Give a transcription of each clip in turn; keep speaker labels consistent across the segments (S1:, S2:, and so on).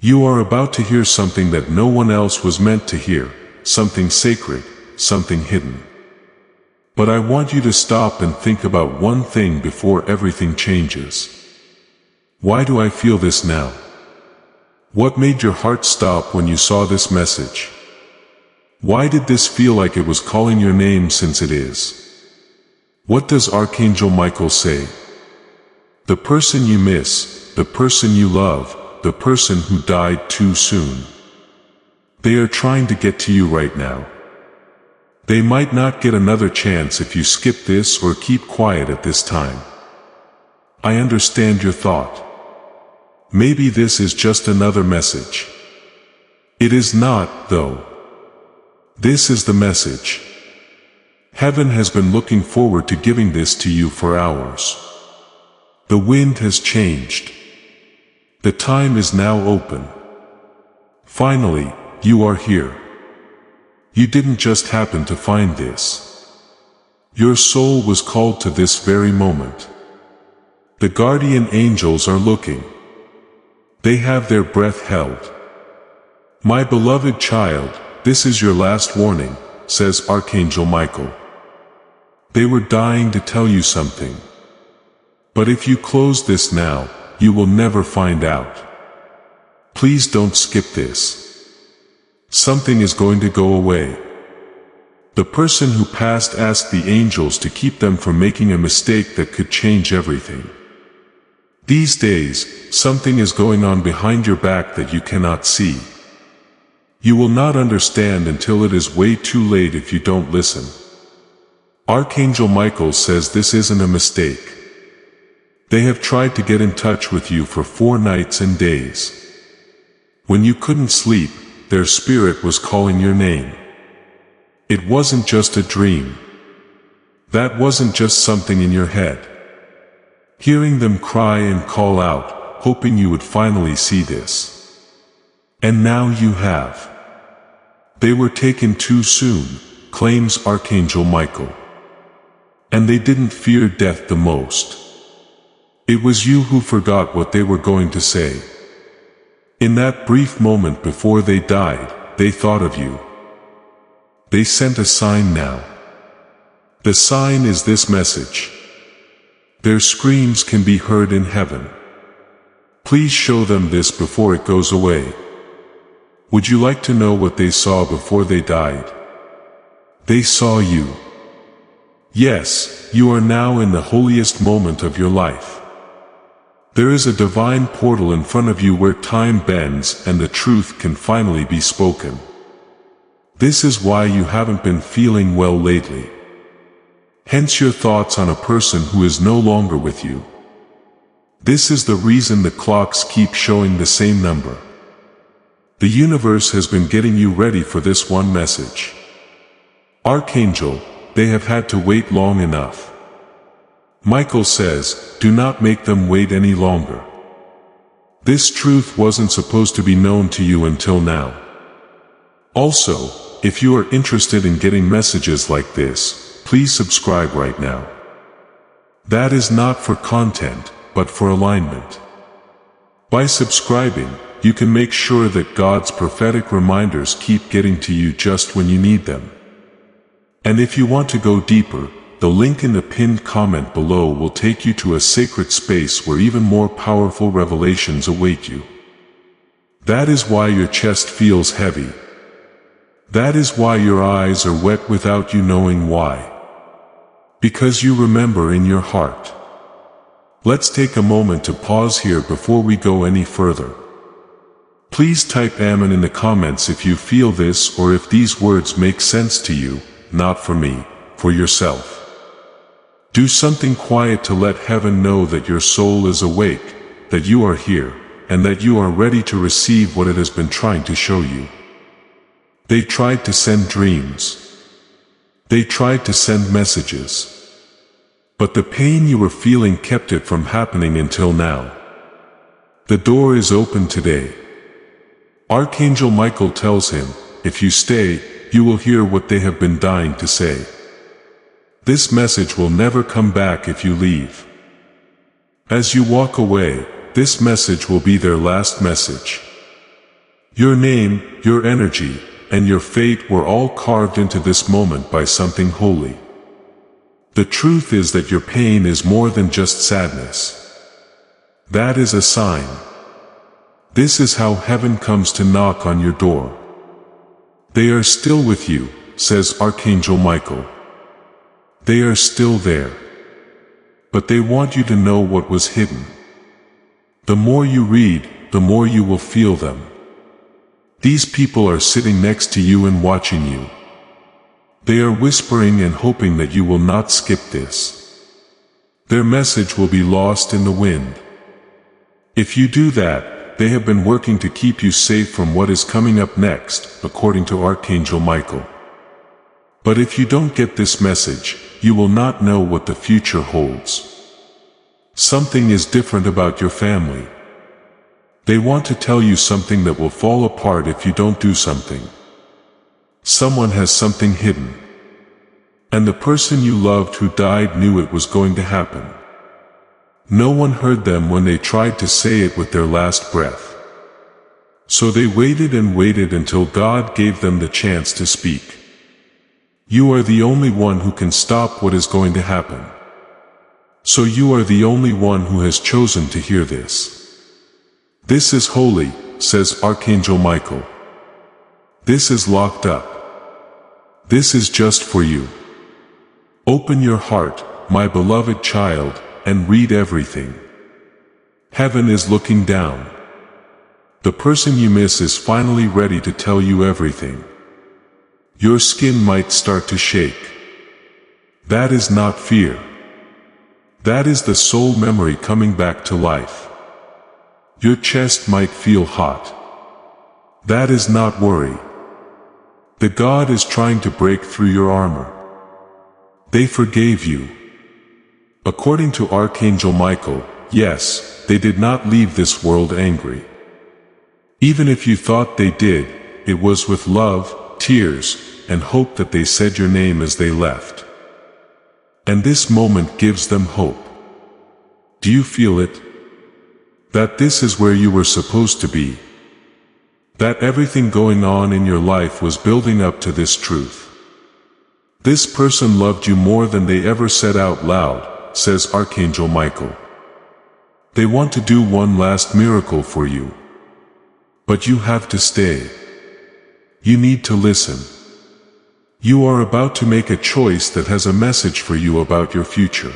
S1: You are about to hear something that no one else was meant to hear, something sacred, something hidden. But I want you to stop and think about one thing before everything changes. Why do I feel this now? What made your heart stop when you saw this message? Why did this feel like it was calling your name, since it is? What does Archangel Michael say? The person you miss, the person you love, the person who died too soon. They are trying to get to you right now. They might not get another chance if you skip this or keep quiet at this time. I understand your thought. Maybe this is just another message. It is not, though. This is the message. Heaven has been looking forward to giving this to you for hours. The wind has changed. The time is now open. Finally, you are here. You didn't just happen to find this. Your soul was called to this very moment. The guardian angels are looking. They have their breath held. My beloved child, this is your last warning, says Archangel Michael. They were dying to tell you something. But if you close this now, you will never find out. Please don't skip this. Something is going to go away. The person who passed asked the angels to keep them from making a mistake that could change everything. These days, something is going on behind your back that you cannot see. You will not understand until it is way too late if you don't listen. Archangel Michael says this isn't a mistake. They have tried to get in touch with you for 4 nights and days. When you couldn't sleep, their spirit was calling your name. It wasn't just a dream. That wasn't just something in your head. Hearing them cry and call out, hoping you would finally see this. And now you have. They were taken too soon, claims Archangel Michael. And they didn't fear death the most. It was you who forgot what they were going to say. In that brief moment before they died, they thought of you. They sent a sign now. The sign is this message. Their screams can be heard in heaven. Please show them this before it goes away. Would you like to know what they saw before they died? They saw you. Yes, you are now in the holiest moment of your life. There is a divine portal in front of you where time bends and the truth can finally be spoken. This is why you haven't been feeling well lately. Hence your thoughts on a person who is no longer with you. This is the reason the clocks keep showing the same number. The universe has been getting you ready for this one message. Archangel, they have had to wait long enough. Michael says, do not make them wait any longer. This truth wasn't supposed to be known to you until now. Also, if you are interested in getting messages like this, please subscribe right now. That is not for content, but for alignment. By subscribing, you can make sure that God's prophetic reminders keep getting to you just when you need them. And if you want to go deeper, the link in the pinned comment below will take you to a sacred space where even more powerful revelations await you. That is why your chest feels heavy. That is why your eyes are wet without you knowing why. Because you remember in your heart. Let's take a moment to pause here before we go any further. Please type Amen in the comments if you feel this or if these words make sense to you, not for me, for yourself. Do something quiet to let heaven know that your soul is awake, that you are here, and that you are ready to receive what it has been trying to show you. They tried to send dreams. They tried to send messages. But the pain you were feeling kept it from happening until now. The door is open today. Archangel Michael tells him, if you stay, you will hear what they have been dying to say. This message will never come back if you leave. As you walk away, this message will be their last message. Your name, your energy, and your fate were all carved into this moment by something holy. The truth is that your pain is more than just sadness. That is a sign. This is how heaven comes to knock on your door. They are still with you, says Archangel Michael. They are still there. But they want you to know what was hidden. The more you read, the more you will feel them. These people are sitting next to you and watching you. They are whispering and hoping that you will not skip this. Their message will be lost in the wind. If you do that, they have been working to keep you safe from what is coming up next, according to Archangel Michael. But if you don't get this message, you will not know what the future holds. Something is different about your family. They want to tell you something that will fall apart if you don't do something. Someone has something hidden. And the person you loved who died knew it was going to happen. No one heard them when they tried to say it with their last breath. So they waited and waited until God gave them the chance to speak. You are the only one who can stop what is going to happen. So you are the only one who has chosen to hear this. This is holy, says Archangel Michael. This is locked up. This is just for you. Open your heart, my beloved child, and read everything. Heaven is looking down. The person you miss is finally ready to tell you everything. Your skin might start to shake. That is not fear. That is the soul memory coming back to life. Your chest might feel hot. That is not worry. The God is trying to break through your armor. They forgave you. According to Archangel Michael, yes, they did not leave this world angry. Even if you thought they did, it was with love, tears, and hope that they said your name as they left. And this moment gives them hope. Do you feel it? That this is where you were supposed to be. That everything going on in your life was building up to this truth. This person loved you more than they ever said out loud, says Archangel Michael. They want to do one last miracle for you. But you have to stay. You need to listen. You are about to make a choice that has a message for you about your future.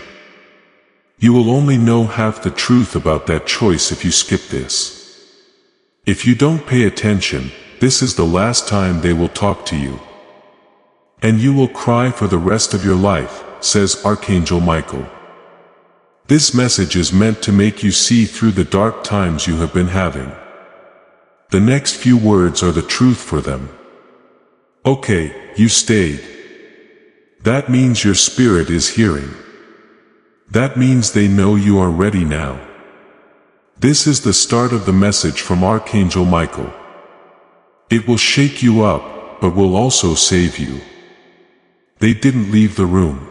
S1: You will only know half the truth about that choice if you skip this. If you don't pay attention, this is the last time they will talk to you. And you will cry for the rest of your life, says Archangel Michael. This message is meant to make you see through the dark times you have been having. The next few words are the truth for them. Okay, you stayed. That means your spirit is hearing. That means they know you are ready now. This is the start of the message from Archangel Michael. It will shake you up, but will also save you. They didn't leave the room.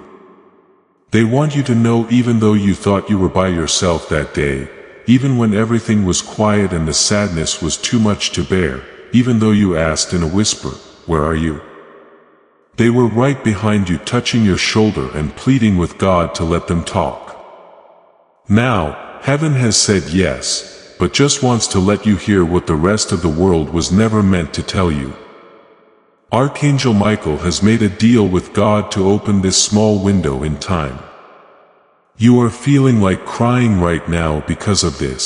S1: They want you to know even though you thought you were by yourself that day, even when everything was quiet and the sadness was too much to bear, even though you asked in a whisper, "Where are you?" They were right behind you, touching your shoulder and pleading with God to let them talk. Now, heaven has said yes, but just wants to let you hear what the rest of the world was never meant to tell you. Archangel Michael has made a deal with God to open this small window in time. You are feeling like crying right now because of this.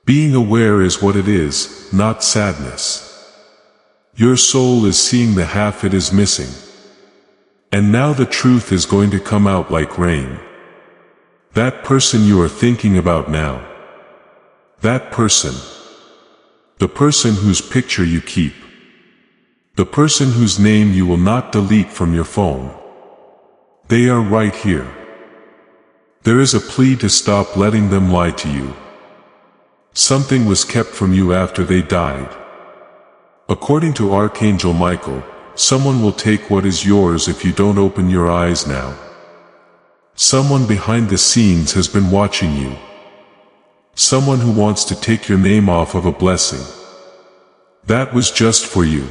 S1: Being aware is what it is, not sadness. Your soul is seeing the half it is missing. And now the truth is going to come out like rain. That person you are thinking about now. That person. The person whose picture you keep. The person whose name you will not delete from your phone. They are right here. There is a plea to stop letting them lie to you. Something was kept from you after they died. According to Archangel Michael, someone will take what is yours if you don't open your eyes now. Someone behind the scenes has been watching you. Someone who wants to take your name off of a blessing. That was just for you.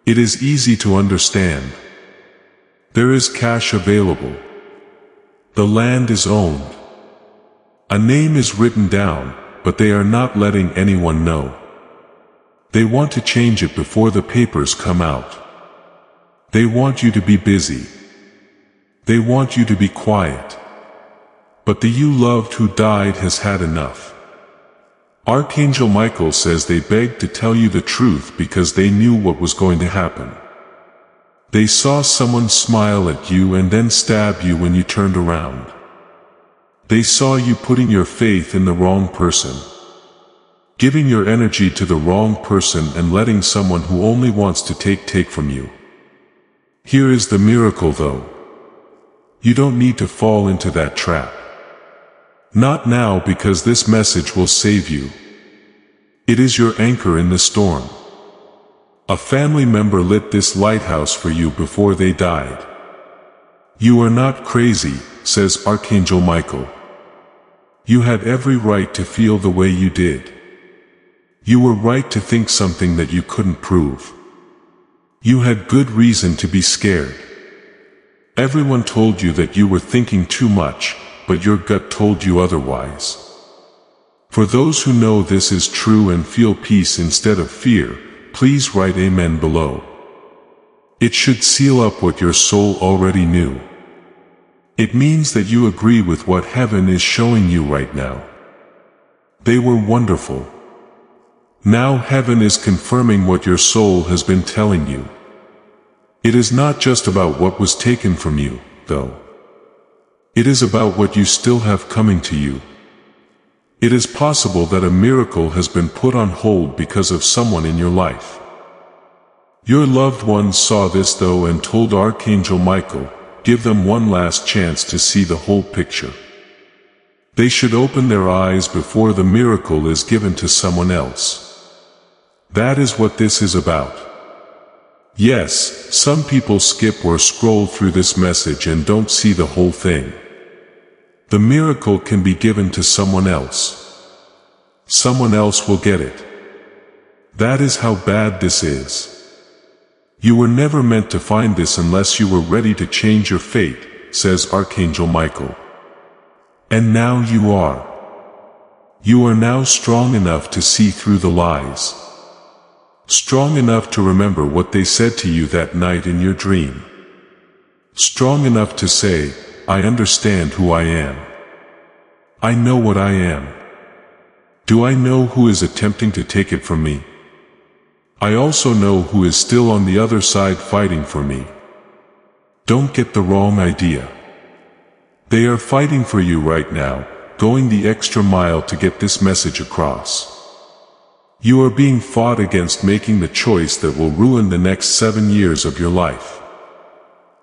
S1: It is easy to understand. There is cash available. The land is owned. A name is written down, but they are not letting anyone know. They want to change it before the papers come out. They want you to be busy. They want you to be quiet. But the you loved who died has had enough. Archangel Michael says they begged to tell you the truth because they knew what was going to happen. They saw someone smile at you and then stab you when you turned around. They saw you putting your faith in the wrong person, giving your energy to the wrong person and letting someone who only wants to take from you. Here is the miracle though. You don't need to fall into that trap. Not now, because this message will save you. It is your anchor in the storm. A family member lit this lighthouse for you before they died. You are not crazy, says Archangel Michael. You had every right to feel the way you did. You were right to think something that you couldn't prove. You had good reason to be scared. Everyone told you that you were thinking too much, but your gut told you otherwise. For those who know this is true and feel peace instead of fear, please write Amen below. It should seal up what your soul already knew. It means that you agree with what heaven is showing you right now. They were wonderful. Now heaven is confirming what your soul has been telling you. It is not just about what was taken from you, though. It is about what you still have coming to you. It is possible that a miracle has been put on hold because of someone in your life. Your loved ones saw this though and told Archangel Michael, give them one last chance to see the whole picture. They should open their eyes before the miracle is given to someone else. That is what this is about. Yes, some people skip or scroll through this message and don't see the whole thing. The miracle can be given to someone else. Someone else will get it. That is how bad this is. You were never meant to find this unless you were ready to change your fate, says Archangel Michael. And now you are. You are now strong enough to see through the lies. Strong enough to remember what they said to you that night in your dream. Strong enough to say, I understand who I am. I know what I am. Do I know who is attempting to take it from me? I also know who is still on the other side fighting for me. Don't get the wrong idea. They are fighting for you right now, going the extra mile to get this message across. You are being fought against making the choice that will ruin the next 7 years of your life.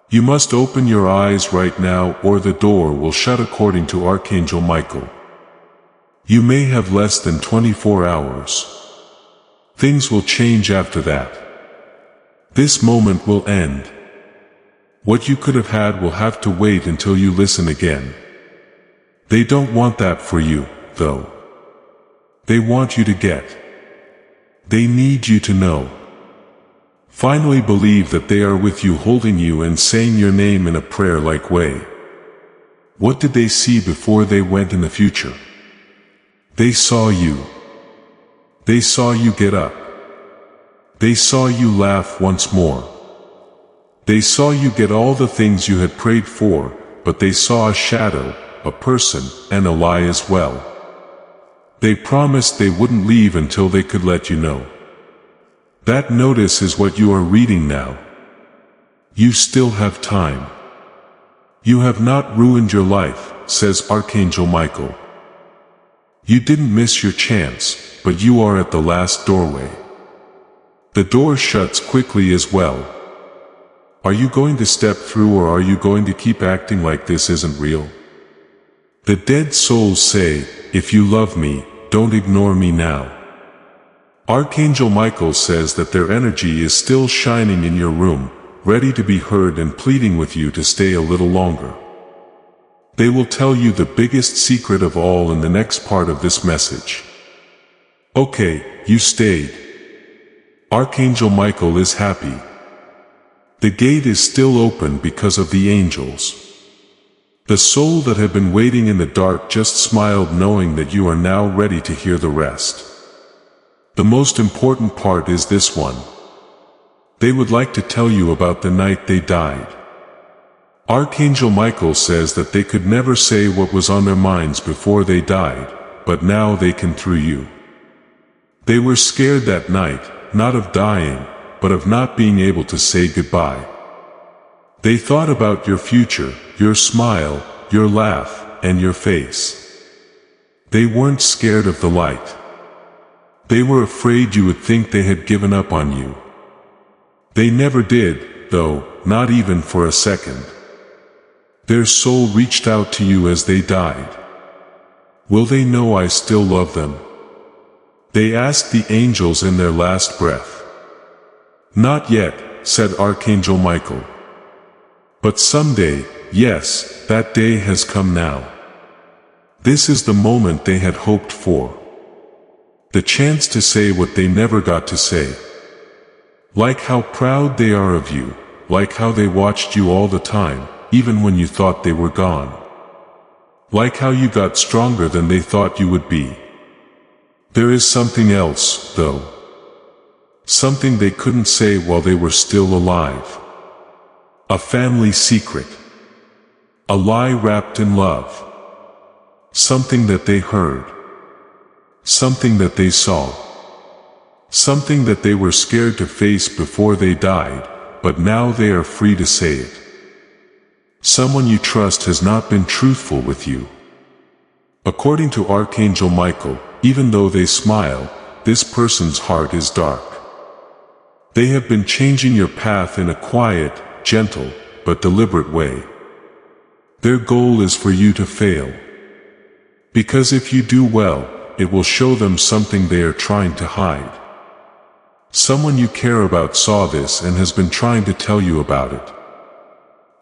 S1: You must open your eyes right now or the door will shut according to Archangel Michael. You may have less than 24 hours. Things will change after that. This moment will end. What you could have had will have to wait until you listen again. They don't want that for you, though. They want you to get. They need you to know. Finally believe that they are with you, holding you and saying your name in a prayer-like way. What did they see before they went in the future? They saw you. They saw you get up. They saw you laugh once more. They saw you get all the things you had prayed for, but they saw a shadow, a person, and a lie as well. They promised they wouldn't leave until they could let you know. That notice is what you are reading now. You still have time. You have not ruined your life, says Archangel Michael. You didn't miss your chance, but you are at the last doorway. The door shuts quickly as well. Are you going to step through or are you going to keep acting like this isn't real? The dead souls say, if you love me, don't ignore me now. Archangel Michael says that their energy is still shining in your room, ready to be heard and pleading with you to stay a little longer. They will tell you the biggest secret of all in the next part of this message. Okay, you stayed. Archangel Michael is happy. The gate is still open because of the angels. The soul that had been waiting in the dark just smiled, knowing that you are now ready to hear the rest. The most important part is this one. They would like to tell you about the night they died. Archangel Michael says that they could never say what was on their minds before they died, but now they can through you. They were scared that night, not of dying, but of not being able to say goodbye. They thought about your future, your smile, your laugh, and your face. They weren't scared of the light. They were afraid you would think they had given up on you. They never did, though, not even for a second. Their soul reached out to you as they died. Will they know I still love them? They asked the angels in their last breath. Not yet, said Archangel Michael. But someday, yes, that day has come now. This is the moment they had hoped for. The chance to say what they never got to say. Like how proud they are of you, like how they watched you all the time, even when you thought they were gone. Like how you got stronger than they thought you would be. There is something else, though. Something they couldn't say while they were still alive. A family secret. A lie wrapped in love. Something that they heard. Something that they saw. Something that they were scared to face before they died, but now they are free to say it. Someone you trust has not been truthful with you. According to Archangel Michael, even though they smile, this person's heart is dark. They have been changing your path in a quiet, gentle, but deliberate way. Their goal is for you to fail. Because if you do well, it will show them something they are trying to hide. Someone you care about saw this and has been trying to tell you about it.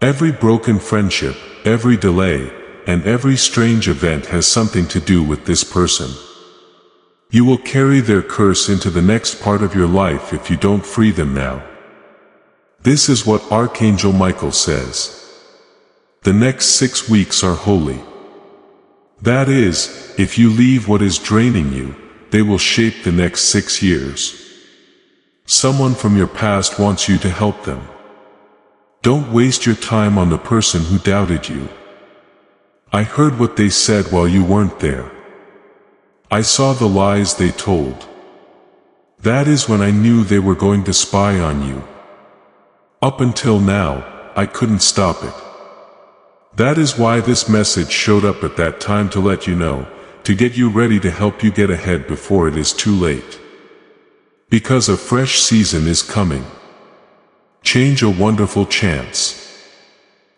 S1: Every broken friendship, every delay, and every strange event has something to do with this person. You will carry their curse into the next part of your life if you don't free them now. This is what Archangel Michael says. The next 6 weeks are holy. That is, if you leave what is draining you, they will shape the next 6 years. Someone from your past wants you to help them. Don't waste your time on the person who doubted you. I heard what they said while you weren't there. I saw the lies they told. That is when I knew they were going to spy on you. Up until now, I couldn't stop it. That is why this message showed up at that time, to let you know, to get you ready, to help you get ahead before it is too late. Because a fresh season is coming. Change a wonderful chance.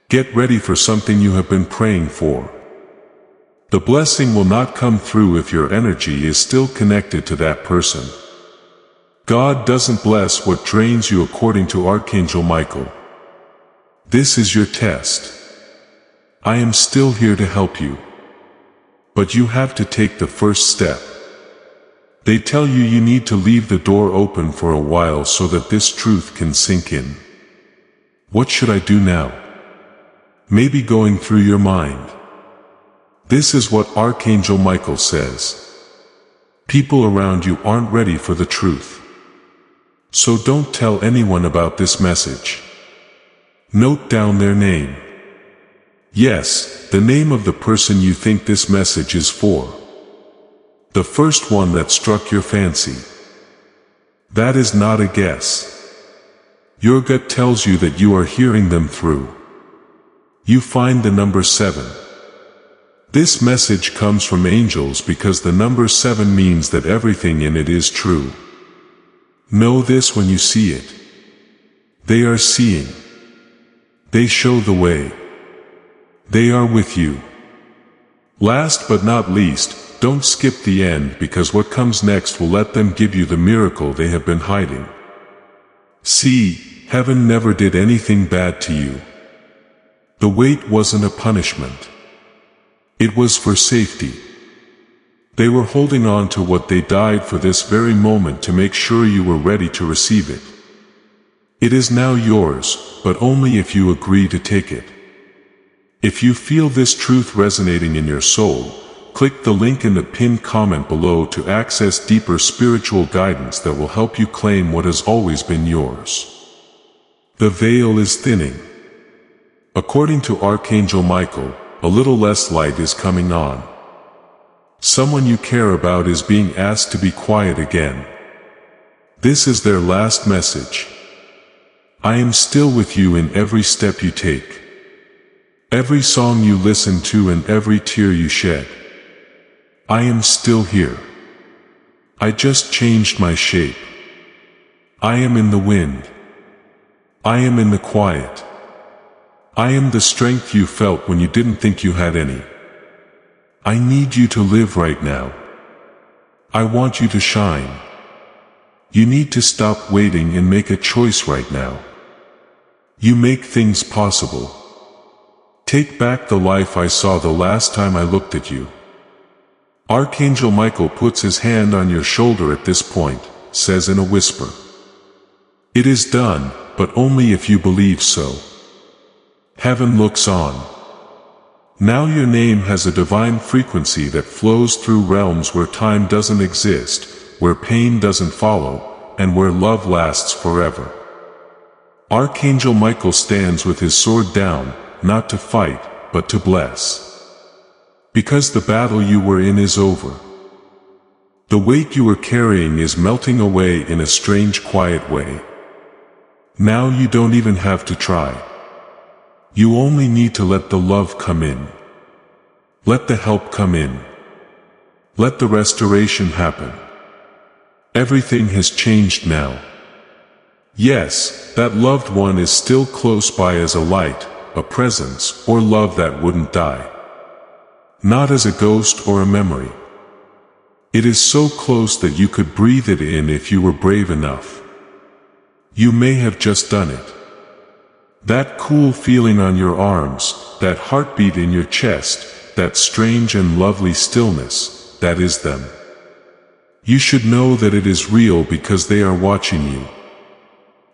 S1: Get ready for something you have been praying for. The blessing will not come through if your energy is still connected to that person. God doesn't bless what drains you, according to Archangel Michael. This is your test. I am still here to help you. But you have to take the first step. They tell you you need to leave the door open for a while so that this truth can sink in. What should I do now? Maybe going through your mind. This is what Archangel Michael says. People around you aren't ready for the truth. So don't tell anyone about this message. Note down their name. Yes, the name of the person you think this message is for. The first one that struck your fancy. That is not a guess. Your gut tells you that you are hearing them through. You find the number 7. This message comes from angels because the number 7 means that everything in it is true. Know this when you see it. They are seeing. They show the way. They are with you. Last but not least, don't skip the end, because what comes next will let them give you the miracle they have been hiding. See, heaven never did anything bad to you. The wait wasn't a punishment. It was for safety. They were holding on to what they died for this very moment to make sure you were ready to receive it. It is now yours, but only if you agree to take it. If you feel this truth resonating in your soul, click the link in the pinned comment below to access deeper spiritual guidance that will help you claim what has always been yours. The veil is thinning. According to Archangel Michael, a little less light is coming on. Someone you care about is being asked to be quiet again. This is their last message. I am still with you in every step you take. Every song you listen to and every tear you shed. I am still here. I just changed my shape. I am in the wind. I am in the quiet. I am the strength you felt when you didn't think you had any. I need you to live right now. I want you to shine. You need to stop waiting and make a choice right now. You make things possible. Take back the life I saw the last time I looked at you. Archangel Michael puts his hand on your shoulder at this point, says in a whisper. It is done, but only if you believe so. Heaven looks on. Now your name has a divine frequency that flows through realms where time doesn't exist, where pain doesn't follow, and where love lasts forever. Archangel Michael stands with his sword down, not to fight, but to bless. Because the battle you were in is over. The weight you were carrying is melting away in a strange quiet way. Now you don't even have to try. You only need to let the love come in. Let the help come in. Let the restoration happen. Everything has changed now. Yes, that loved one is still close by as a light, a presence, or love that wouldn't die. Not as a ghost or a memory. It is so close that you could breathe it in if you were brave enough. You may have just done it. That cool feeling on your arms, that heartbeat in your chest, that strange and lovely stillness, that is them. You should know that it is real because they are watching you.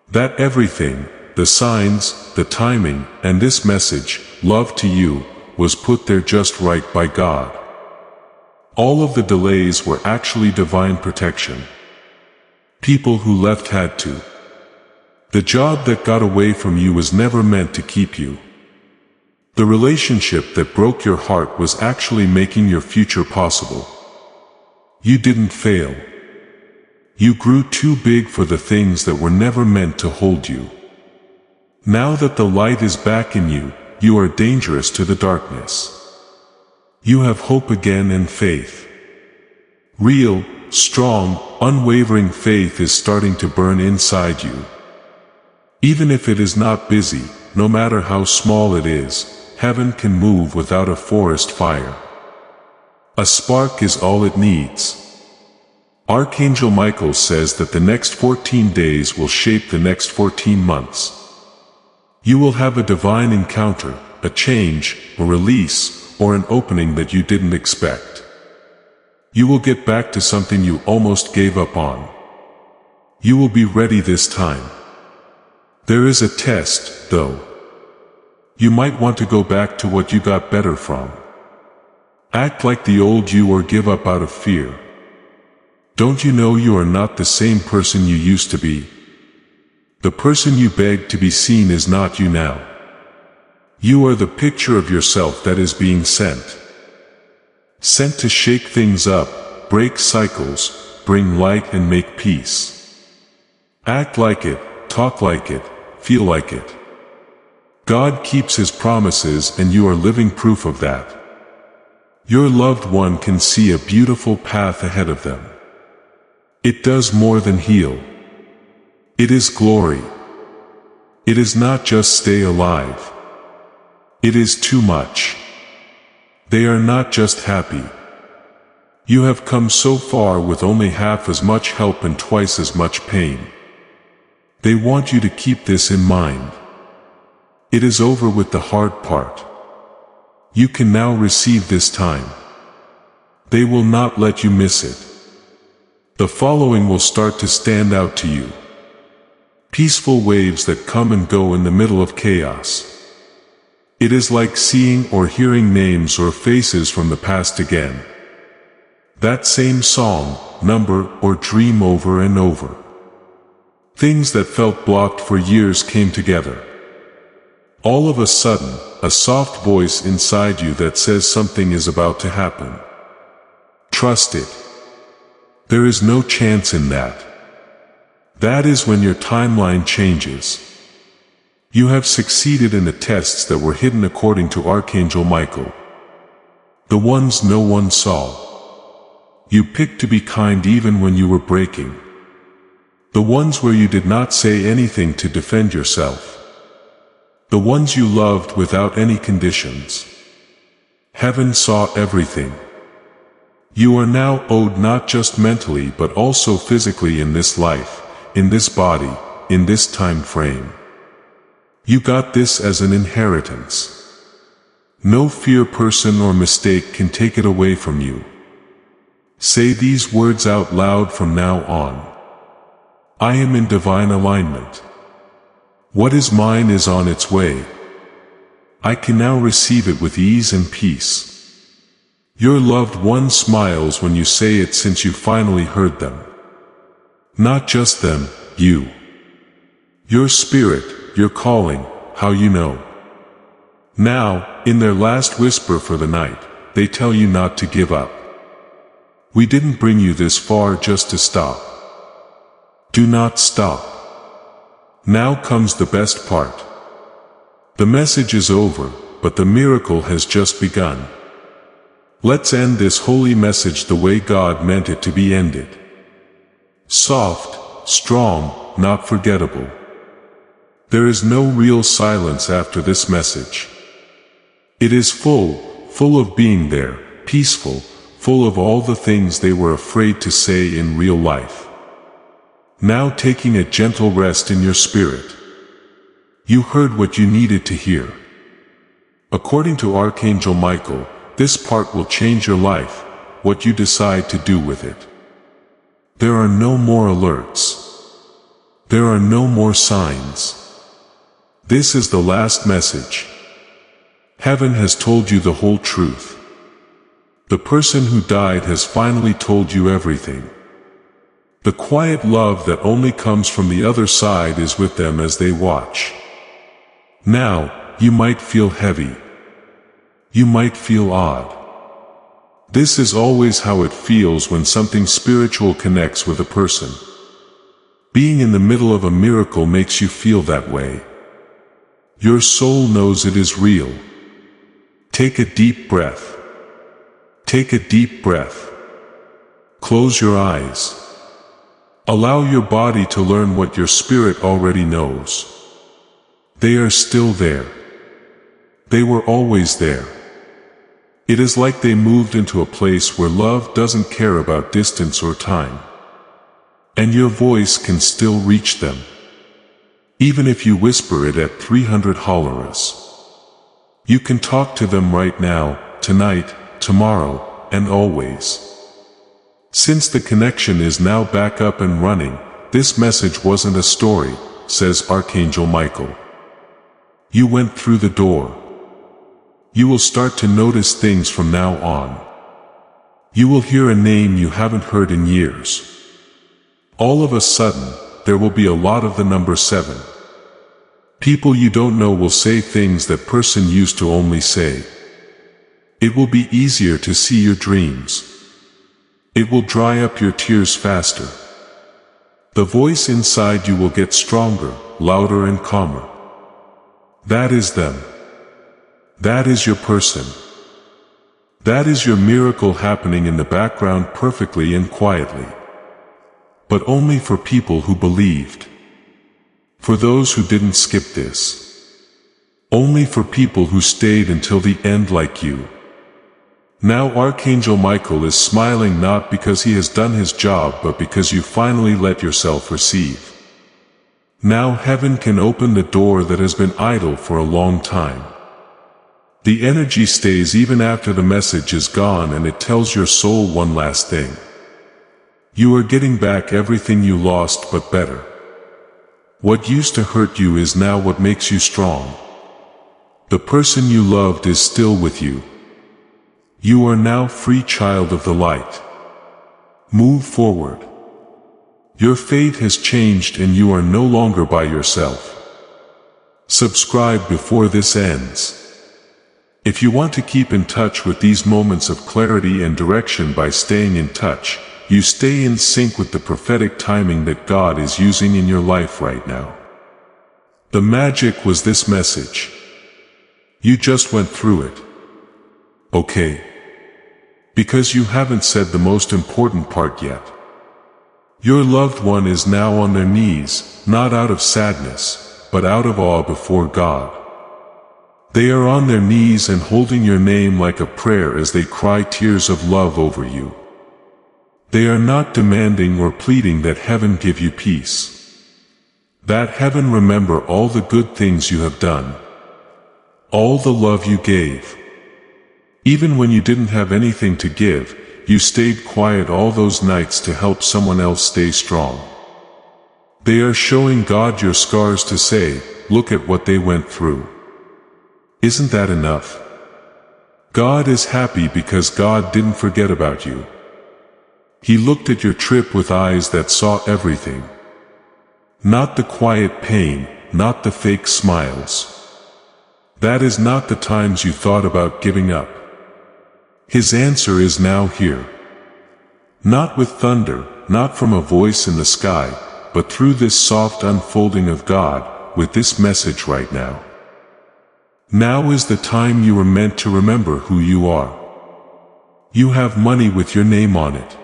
S1: That everything, the signs, the timing, and this message, love to you, was put there just right by God. All of the delays were actually divine protection. People who left had to. The job that got away from you was never meant to keep you. The relationship that broke your heart was actually making your future possible. You didn't fail. You grew too big for the things that were never meant to hold you. Now that the light is back in you, you are dangerous to the darkness. You have hope again and faith. Real, strong, unwavering faith is starting to burn inside you. Even if it is not busy, no matter how small it is, heaven can move without a forest fire. A spark is all it needs. Archangel Michael says that the next 14 days will shape the next 14 months. You will have a divine encounter, a change, a release, or an opening that you didn't expect. You will get back to something you almost gave up on. You will be ready this time. There is a test, though. You might want to go back to what you got better from. Act like the old you or give up out of fear. Don't you know you are not the same person you used to be? The person you begged to be seen is not you now. You are the picture of yourself that is being sent. Sent to shake things up, break cycles, bring light and make peace. Act like it, talk like it, feel like it. God keeps His promises and you are living proof of that. Your loved one can see a beautiful path ahead of them. It does more than heal. It is glory. It is not just stay alive. It is too much. They are not just happy. You have come so far with only half as much help and twice as much pain. They want you to keep this in mind. It is over with the hard part. You can now receive this time. They will not let you miss it. The following will start to stand out to you. Peaceful waves that come and go in the middle of chaos. It is like seeing or hearing names or faces from the past again. That same song, number, or dream over and over. Things that felt blocked for years came together. All of a sudden, a soft voice inside you that says something is about to happen. Trust it. There is no chance in that. That is when your timeline changes. You have succeeded in the tests that were hidden according to Archangel Michael. The ones no one saw. You picked to be kind even when you were breaking. The ones where you did not say anything to defend yourself. The ones you loved without any conditions. Heaven saw everything. You are now owed not just mentally but also physically in this life, in this body, in this time frame. You got this as an inheritance. No fear, person, or mistake can take it away from you. Say these words out loud from now on. I am in divine alignment. What is mine is on its way. I can now receive it with ease and peace. Your loved one smiles when you say it, since you finally heard them. Not just them, you. Your spirit, your calling, how you know. Now, in their last whisper for the night, they tell you not to give up. We didn't bring you this far just to stop. Do not stop. Now comes the best part. The message is over, but the miracle has just begun. Let's end this holy message the way God meant it to be ended. Soft, strong, not forgettable. There is no real silence after this message. It is full of being there, peaceful, full of all the things they were afraid to say in real life. Now taking a gentle rest in your spirit. You heard what you needed to hear. According to Archangel Michael, this part will change your life, what you decide to do with it. There are no more alerts. There are no more signs. This is the last message. Heaven has told you the whole truth. The person who died has finally told you everything. The quiet love that only comes from the other side is with them as they watch. Now, you might feel heavy. You might feel odd. This is always how it feels when something spiritual connects with a person. Being in the middle of a miracle makes you feel that way. Your soul knows it is real. Take a deep breath. Take a deep breath. Close your eyes. Allow your body to learn what your spirit already knows. They are still there. They were always there. It is like they moved into a place where love doesn't care about distance or time. And your voice can still reach them. Even if you whisper it at 300 hollers. You can talk to them right now, tonight, tomorrow, and always. Since the connection is now back up and running, this message wasn't a story, says Archangel Michael. You went through the door. You will start to notice things from now on. You will hear a name you haven't heard in years. All of a sudden, there will be a lot of the number 7. People you don't know will say things that person used to only say. It will be easier to see your dreams. It will dry up your tears faster. The voice inside you will get stronger, louder and calmer. That is them. That is your person. That is your miracle happening in the background perfectly and quietly. But only for people who believed. For those who didn't skip this. Only for people who stayed until the end like you. Now Archangel Michael is smiling not because he has done his job but because you finally let yourself receive. Now heaven can open the door that has been idle for a long time. The energy stays even after the message is gone, and it tells your soul one last thing. You are getting back everything you lost, but better. What used to hurt you is now what makes you strong. The person you loved is still with you. You are now free child of the light. Move forward. Your fate has changed and you are no longer by yourself. Subscribe before this ends. If you want to keep in touch with these moments of clarity and direction by staying in touch, you stay in sync with the prophetic timing that God is using in your life right now. The magic was this message. You just went through it. Okay. Because you haven't said the most important part yet. Your loved one is now on their knees, not out of sadness, but out of awe before God. They are on their knees and holding your name like a prayer as they cry tears of love over you. They are not demanding or pleading that heaven give you peace. That heaven remember all the good things you have done. All the love you gave. Even when you didn't have anything to give, you stayed quiet all those nights to help someone else stay strong. They are showing God your scars to say, look at what they went through. Isn't that enough? God is happy because God didn't forget about you. He looked at your trip with eyes that saw everything. Not the quiet pain, not the fake smiles. That is not the times you thought about giving up. His answer is now here. Not with thunder, not from a voice in the sky, but through this soft unfolding of God, with this message right now. Now is the time you were meant to remember who you are. You have money with your name on it.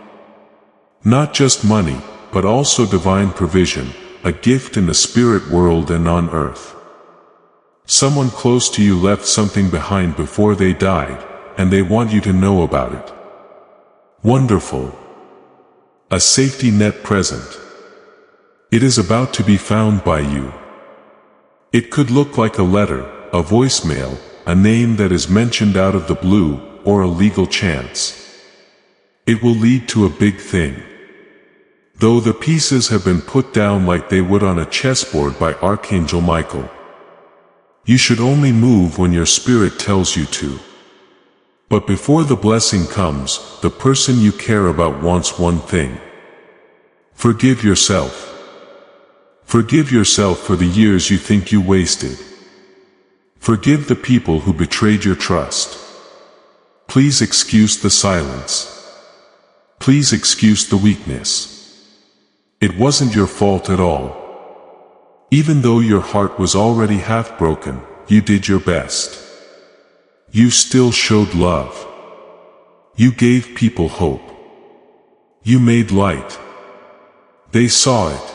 S1: Not just money, but also divine provision, a gift in the spirit world and on earth. Someone close to you left something behind before they died, and they want you to know about it. Wonderful. A safety net present. It is about to be found by you. It could look like a letter, a voicemail, a name that is mentioned out of the blue, or a legal chance. It will lead to a big thing. Though the pieces have been put down like they would on a chessboard by Archangel Michael. You should only move when your spirit tells you to. But before the blessing comes, the person you care about wants one thing. Forgive yourself. Forgive yourself for the years you think you wasted. Forgive the people who betrayed your trust. Please excuse the silence. Please excuse the weakness. It wasn't your fault at all. Even though your heart was already half broken, you did your best. You still showed love. You gave people hope. You made light. They saw it.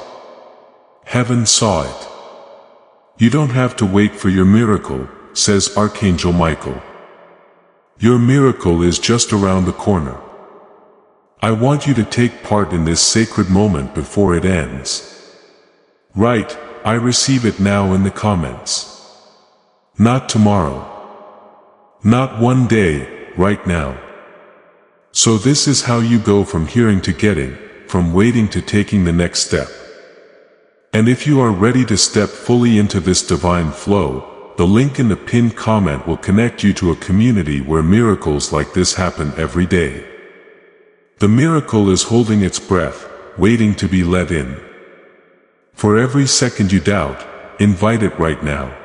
S1: Heaven saw it. You don't have to wait for your miracle, says Archangel Michael. Your miracle is just around the corner. I want you to take part in this sacred moment before it ends. Right, I receive it now in the comments. Not tomorrow. Not one day, right now. So this is how you go from hearing to getting, from waiting to taking the next step. And if you are ready to step fully into this divine flow, the link in the pinned comment will connect you to a community where miracles like this happen every day. The miracle is holding its breath, waiting to be let in. For every second you doubt, invite it right now.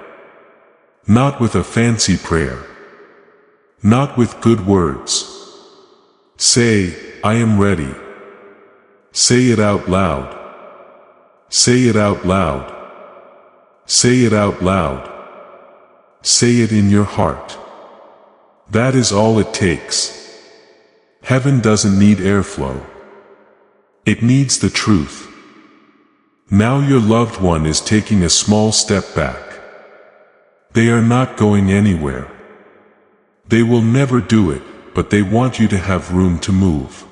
S1: Not with a fancy prayer. Not with good words. Say, I am ready. Say it out loud. Say it out loud. Say it out loud. Say it in your heart. That is all it takes. Heaven doesn't need airflow. It needs the truth. Now your loved one is taking a small step back. They are not going anywhere. They will never do it, but they want you to have room to move.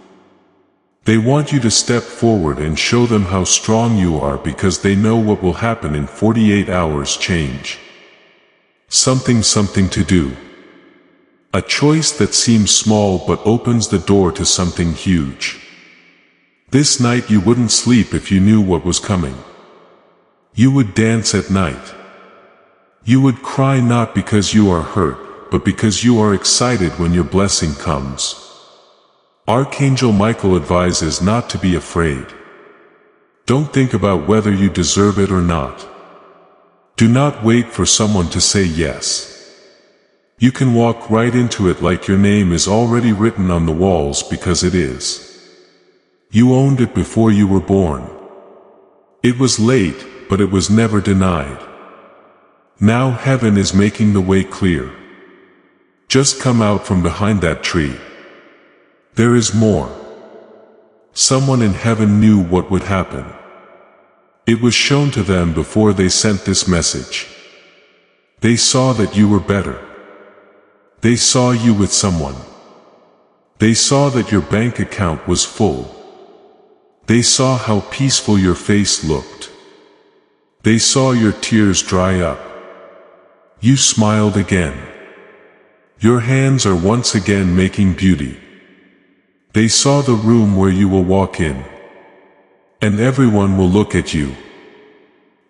S1: They want you to step forward and show them how strong you are, because they know what will happen in 48 hours change. Something to do. A choice that seems small but opens the door to something huge. This night you wouldn't sleep if you knew what was coming. You would dance at night. You would cry not because you are hurt, but because you are excited when your blessing comes. Archangel Michael advises not to be afraid. Don't think about whether you deserve it or not. Do not wait for someone to say yes. You can walk right into it like your name is already written on the walls because it is. You owned it before you were born. It was late, but it was never denied. Now heaven is making the way clear. Just come out from behind that tree. There is more. Someone in heaven knew what would happen. It was shown to them before they sent this message. They saw that you were better. They saw you with someone. They saw that your bank account was full. They saw how peaceful your face looked. They saw your tears dry up. You smiled again. Your hands are once again making beauty. They saw the room where you will walk in. And everyone will look at you.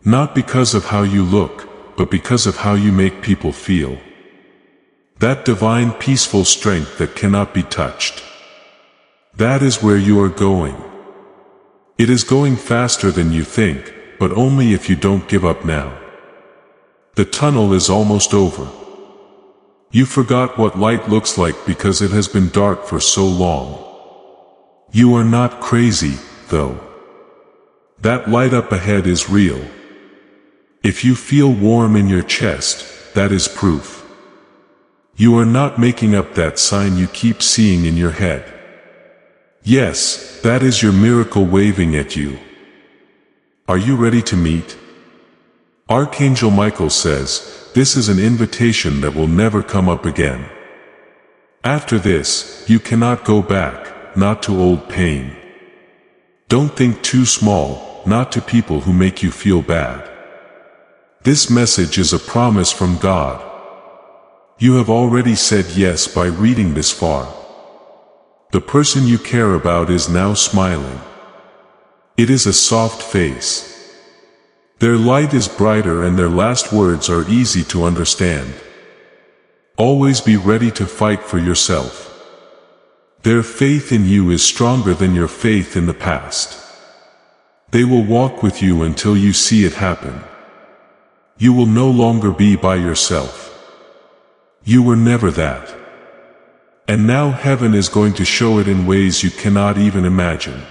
S1: Not because of how you look, but because of how you make people feel. That divine peaceful strength that cannot be touched. That is where you are going. It is going faster than you think, but only if you don't give up now. The tunnel is almost over. You forgot what light looks like because it has been dark for so long. You are not crazy, though. That light up ahead is real. If you feel warm in your chest, that is proof. You are not making up that sign you keep seeing in your head. Yes, that is your miracle waving at you. Are you ready to meet? Archangel Michael says, this is an invitation that will never come up again. After this, you cannot go back, not to old pain. Don't think too small, not to people who make you feel bad. This message is a promise from God. You have already said yes by reading this far. The person you care about is now smiling. It is a soft face. Their light is brighter and their last words are easy to understand. Always be ready to fight for yourself. Their faith in you is stronger than your faith in the past. They will walk with you until you see it happen. You will no longer be by yourself. You were never that. And now heaven is going to show it in ways you cannot even imagine.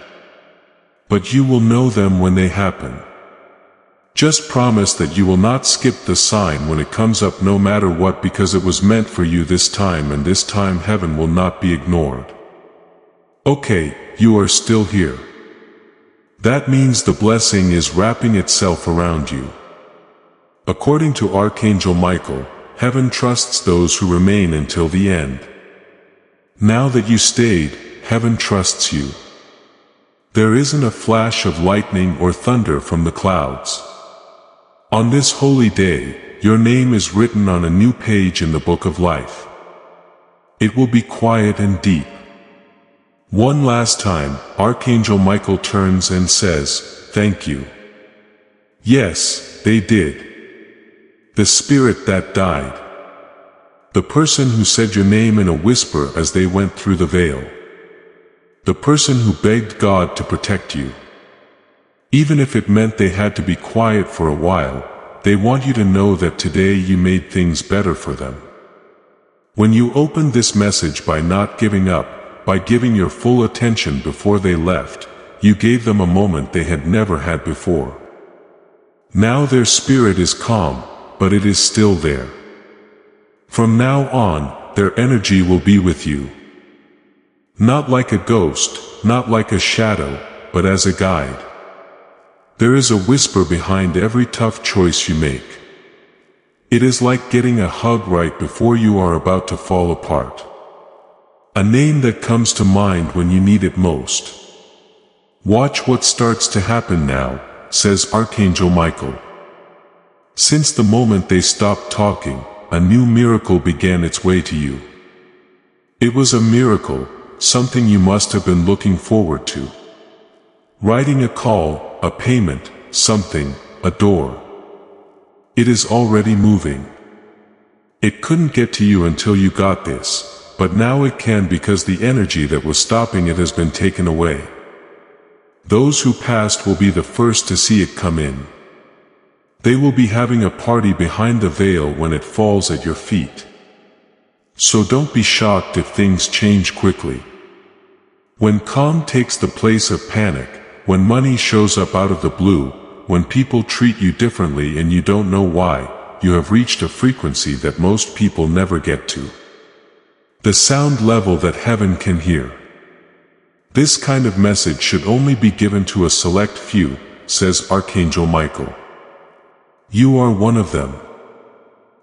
S1: But you will know them when they happen. Just promise that you will not skip the sign when it comes up no matter what, because it was meant for you this time, and this time heaven will not be ignored. Okay, you are still here. That means the blessing is wrapping itself around you. According to Archangel Michael, heaven trusts those who remain until the end. Now that you stayed, heaven trusts you. There isn't a flash of lightning or thunder from the clouds. On this holy day, your name is written on a new page in the book of life. It will be quiet and deep. One last time, Archangel Michael turns and says, thank you. Yes, they did. The spirit that died. The person who said your name in a whisper as they went through the veil. The person who begged God to protect you. Even if it meant they had to be quiet for a while, they want you to know that today you made things better for them. When you opened this message by not giving up, by giving your full attention before they left, you gave them a moment they had never had before. Now their spirit is calm, but it is still there. From now on, their energy will be with you. Not like a ghost, not like a shadow, but as a guide. There is a whisper behind every tough choice you make. It is like getting a hug right before you are about to fall apart. A name that comes to mind when you need it most. Watch what starts to happen now, says Archangel Michael. Since the moment they stopped talking, a new miracle began its way to you. It was a miracle, something you must have been looking forward to. Writing a call, a payment, something, a door. It is already moving. It couldn't get to you until you got this, but now it can because the energy that was stopping it has been taken away. Those who passed will be the first to see it come in. They will be having a party behind the veil when it falls at your feet. So don't be shocked if things change quickly. When calm takes the place of panic, when money shows up out of the blue, when people treat you differently and you don't know why, you have reached a frequency that most people never get to. The sound level that heaven can hear. This kind of message should only be given to a select few, says Archangel Michael. You are one of them.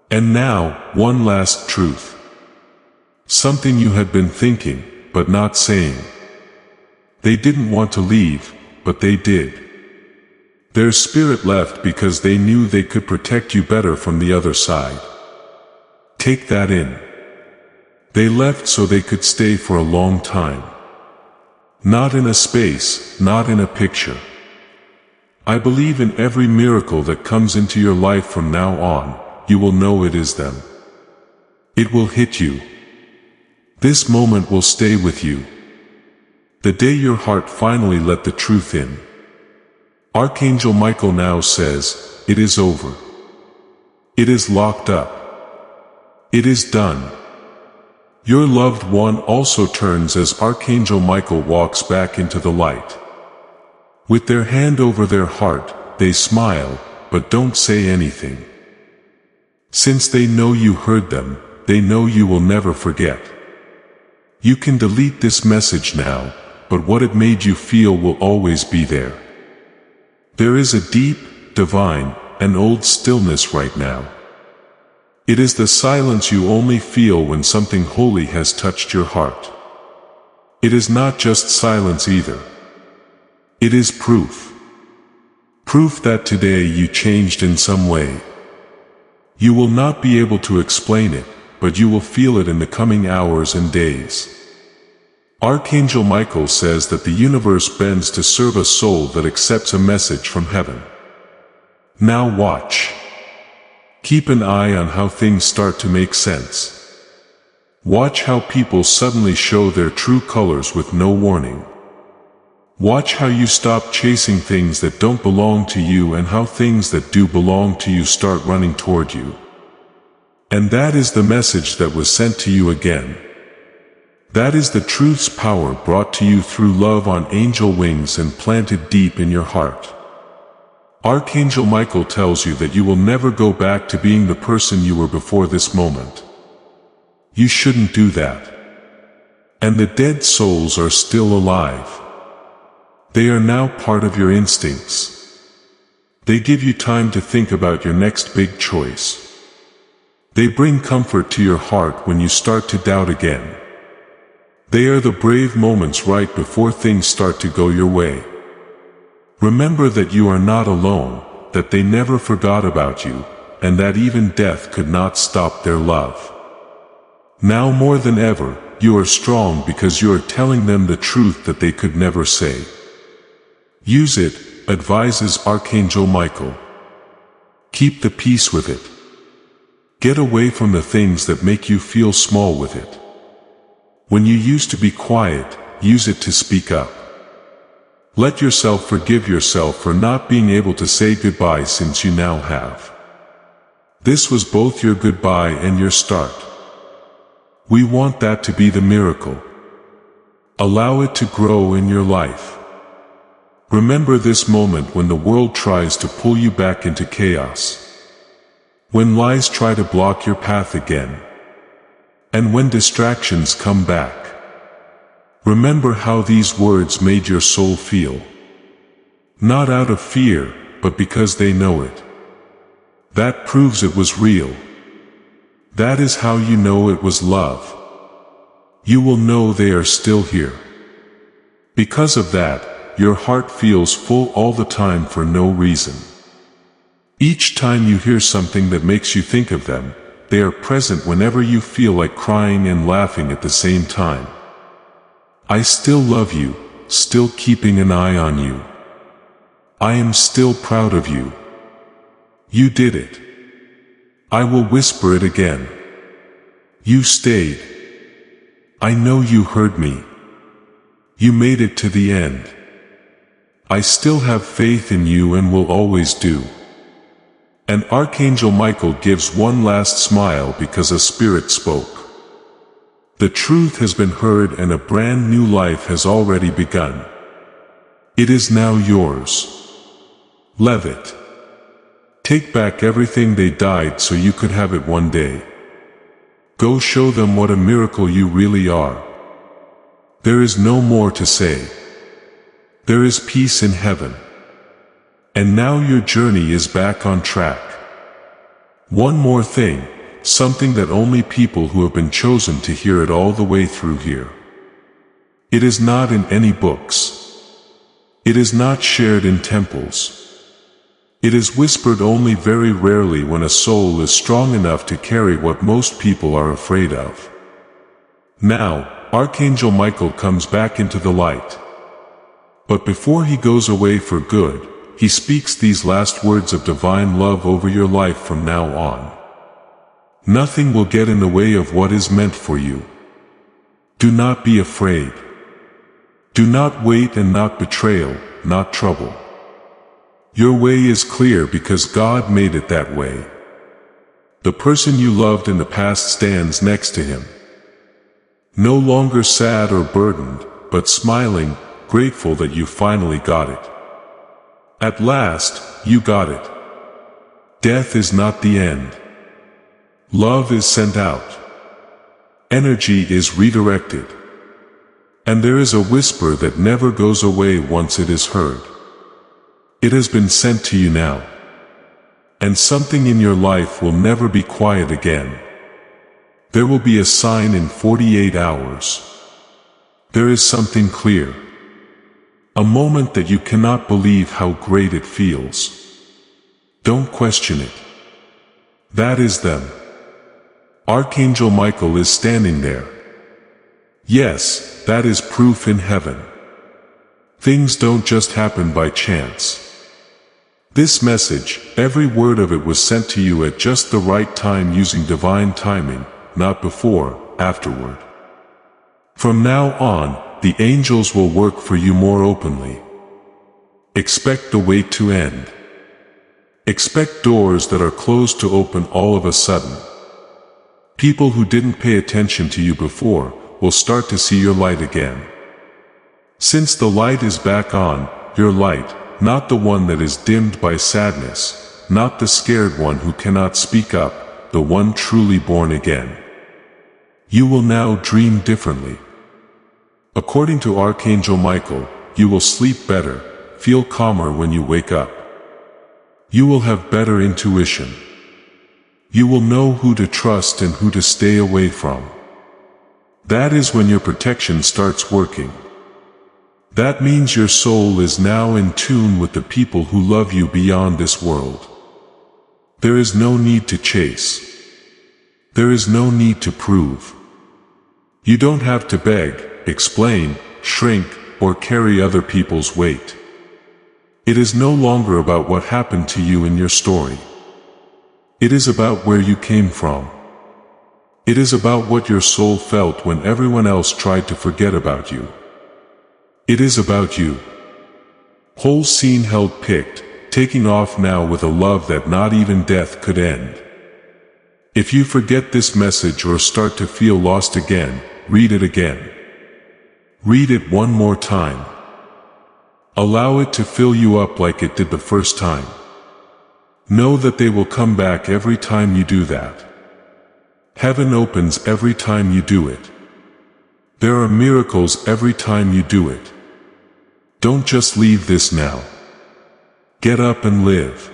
S1: And now, one last truth. Something you had been thinking, but not saying. They didn't want to leave, but they did. Their spirit left because they knew they could protect you better from the other side. Take that in. They left so they could stay for a long time. Not in a space, not in a picture. I believe in every miracle that comes into your life from now on, you will know it is them. It will hit you. This moment will stay with you. The day your heart finally let the truth in. Archangel Michael now says, it is over. It is locked up. It is done. Your loved one also turns as Archangel Michael walks back into the light. With their hand over their heart, they smile, but don't say anything. Since they know you heard them, they know you will never forget. You can delete this message now, but what it made you feel will always be there. There is a deep, divine, and old stillness right now. It is the silence you only feel when something holy has touched your heart. It is not just silence either. It is proof. Proof that today you changed in some way. You will not be able to explain it, but you will feel it in the coming hours and days. Archangel Michael says that the universe bends to serve a soul that accepts a message from heaven. Now watch. Keep an eye on how things start to make sense. Watch how people suddenly show their true colors with no warning. Watch how you stop chasing things that don't belong to you and how things that do belong to you start running toward you. And that is the message that was sent to you again. That is the truth's power brought to you through love on angel wings and planted deep in your heart. Archangel Michael tells you that you will never go back to being the person you were before this moment. You shouldn't do that. And the dead souls are still alive. They are now part of your instincts. They give you time to think about your next big choice. They bring comfort to your heart when you start to doubt again. They are the brave moments right before things start to go your way. Remember that you are not alone, that they never forgot about you, and that even death could not stop their love. Now more than ever, you are strong because you are telling them the truth that they could never say. Use it, advises Archangel Michael. Keep the peace with it. Get away from the things that make you feel small with it. When you used to be quiet, use it to speak up. Let yourself forgive yourself for not being able to say goodbye since you now have. This was both your goodbye and your start. We want that to be the miracle. Allow it to grow in your life. Remember this moment when the world tries to pull you back into chaos. When lies try to block your path again. And when distractions come back. Remember how these words made your soul feel. Not out of fear, but because they know it. That proves it was real. That is how you know it was love. You will know they are still here. Because of that, your heart feels full all the time for no reason. Each time you hear something that makes you think of them, they are present whenever you feel like crying and laughing at the same time. I still love you, still keeping an eye on you. I am still proud of you. You did it. I will whisper it again. You stayed. I know you heard me. You made it to the end. I still have faith in you and will always do. And Archangel Michael gives one last smile because a spirit spoke. The truth has been heard and a brand new life has already begun. It is now yours. Live it. Take back everything they died so you could have it one day. Go show them what a miracle you really are. There is no more to say. There is peace in heaven. And now your journey is back on track. One more thing, something that only people who have been chosen to hear it all the way through hear. It is not in any books. It is not shared in temples. It is whispered only very rarely when a soul is strong enough to carry what most people are afraid of. Now, Archangel Michael comes back into the light. But before he goes away for good, he speaks these last words of divine love over your life from now on. Nothing will get in the way of what is meant for you. Do not be afraid. Do not wait and not betrayal, not trouble. Your way is clear because God made it that way. The person you loved in the past stands next to him. No longer sad or burdened, but smiling, grateful that you finally got it. At last, you got it. Death is not the end. Love is sent out. Energy is redirected. And there is a whisper that never goes away once it is heard. It has been sent to you now. And something in your life will never be quiet again. There will be a sign in 48 hours. There is something clear. A moment that you cannot believe how great it feels. Don't question it. That is them. Archangel Michael is standing there. Yes, that is proof in heaven. Things don't just happen by chance. This message, every word of it was sent to you at just the right time using divine timing, not before, afterward. From now on, the angels will work for you more openly. Expect the wait to end. Expect doors that are closed to open all of a sudden. People who didn't pay attention to you before will start to see your light again. Since the light is back on, your light, not the one that is dimmed by sadness, not the scared one who cannot speak up, the one truly born again. You will now dream differently. According to Archangel Michael, you will sleep better, feel calmer when you wake up. You will have better intuition. You will know who to trust and who to stay away from. That is when your protection starts working. That means your soul is now in tune with the people who love you beyond this world. There is no need to chase. There is no need to prove. You don't have to beg, explain, shrink, or carry other people's weight. It is no longer about what happened to you in your story. It is about where you came from. It is about what your soul felt when everyone else tried to forget about you. It is about you. Whole scene held picked, taking off now with a love that not even death could end. If you forget this message or start to feel lost again, read it again. Read it one more time. Allow it to fill you up like it did the first time. Know that they will come back every time you do that. Heaven opens every time you do it. There are miracles every time you do it. Don't just leave this now. Get up and live.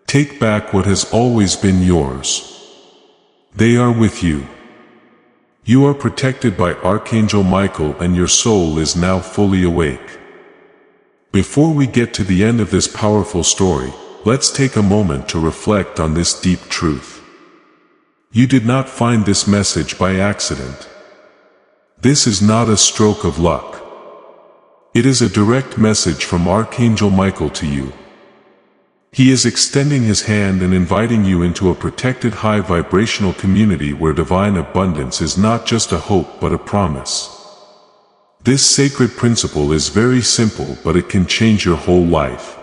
S1: Take back what has always been yours. They are with you. You are protected by Archangel Michael and your soul is now fully awake. Before we get to the end of this powerful story, let's take a moment to reflect on this deep truth. You did not find this message by accident. This is not a stroke of luck. It is a direct message from Archangel Michael to you. He is extending his hand and inviting you into a protected high vibrational community where divine abundance is not just a hope but a promise. This sacred principle is very simple, but it can change your whole life.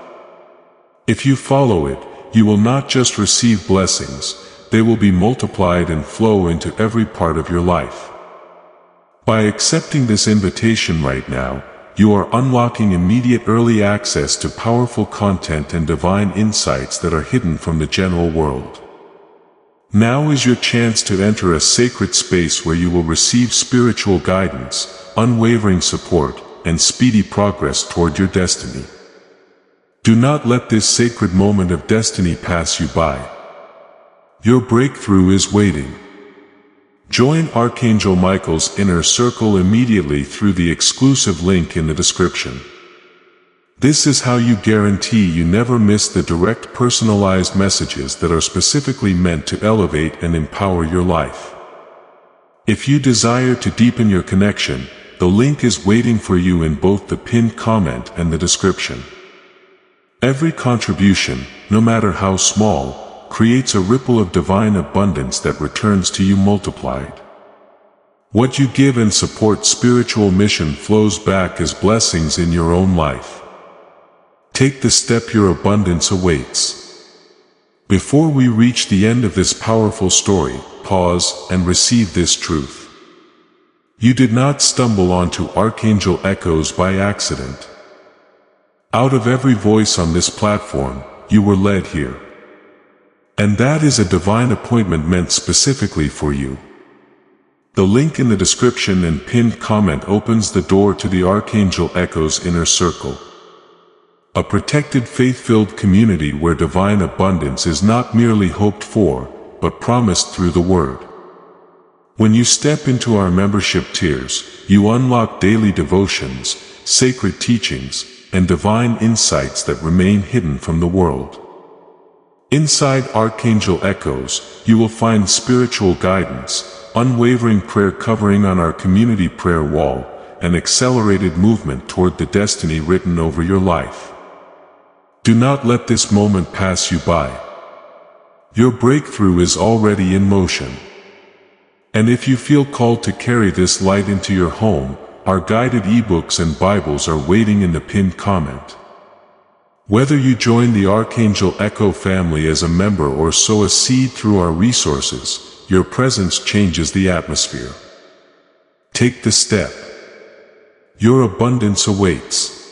S1: If you follow it, you will not just receive blessings, they will be multiplied and flow into every part of your life. By accepting this invitation right now, you are unlocking immediate early access to powerful content and divine insights that are hidden from the general world. Now is your chance to enter a sacred space where you will receive spiritual guidance, unwavering support, and speedy progress toward your destiny. Do not let this sacred moment of destiny pass you by. Your breakthrough is waiting. Join Archangel Michael's inner circle immediately through the exclusive link in the description. This is how you guarantee you never miss the direct personalized messages that are specifically meant to elevate and empower your life. If you desire to deepen your connection, the link is waiting for you in both the pinned comment and the description. Every contribution, no matter how small, creates a ripple of divine abundance that returns to you multiplied. What you give and support spiritual mission flows back as blessings in your own life. Take the step, your abundance awaits. Before we reach the end of this powerful story, pause and receive this truth. You did not stumble onto Archangel Echoes by accident. Out of every voice on this platform, you were led here. And that is a divine appointment meant specifically for you. The link in the description and pinned comment opens the door to the Archangel Echoes inner circle. A protected faith-filled community where divine abundance is not merely hoped for, but promised through the Word. When you step into our membership tiers, you unlock daily devotions, sacred teachings, and divine insights that remain hidden from the world. Inside Archangel Echoes, you will find spiritual guidance, unwavering prayer covering on our community prayer wall, and accelerated movement toward the destiny written over your life. Do not let this moment pass you by. Your breakthrough is already in motion. And if you feel called to carry this light into your home, our guided ebooks and Bibles are waiting in the pinned comment. Whether you join the Archangel Echo family as a member or sow a seed through our resources, your presence changes the atmosphere. Take the step. Your abundance awaits.